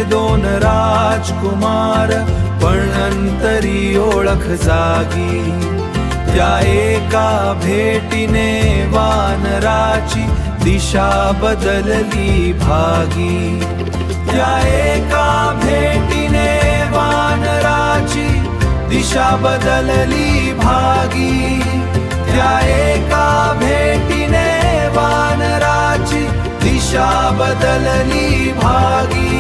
दोन राजकुमार, पण अंतरी ओळख जागी. त्या एका भेटीने वानराची दिशा बदलली भागी. त्या एका भेटीने वानराची दिशा बदलली भागी. त्या एका भेटीने वानराची दिशा बदलली भागी.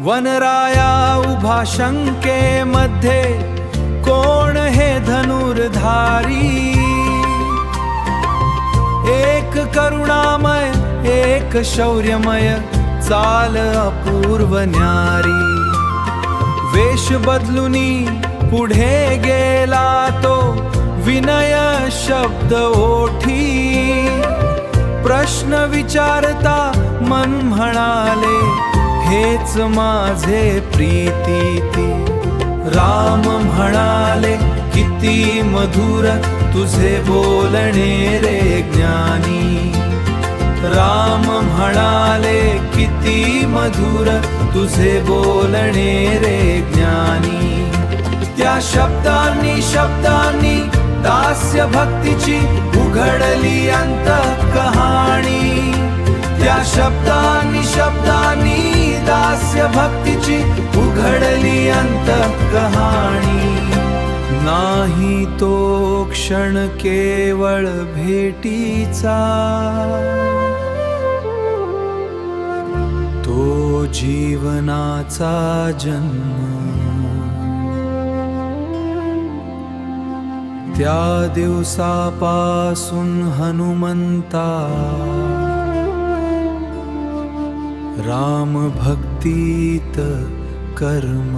वनराया उभा शंकेमध्ये, कोण हे धनुर्धारी. एक करुणामय एक शौर्यमय, चाल अपूर्व न्यारी. वेश बदलुनी पुढे गेला तो, विनय शब्द ओठी. प्रश्न विचारता मन म्हणाले, हेच माझे प्रीती. राम म्हणाले, किती मधुर तुझे बोलणे रे ज्ञानी. राम म्हणाले, किती मधुर तुझे बोलणे रे ज्ञानी. त्या शब्दांनी शब्दांनी दास्य भक्तीची उघडली अंत कहाणी. त्या शब्दांनी शब्दांनी दास्य भक्तीची उघडली अंत कहाणी. नाही तो क्षण केवळ भेटीचा, तो जीवनाचा जन्म. त्या दिवसापासून हनुमंता राम भक्तीत कर्म.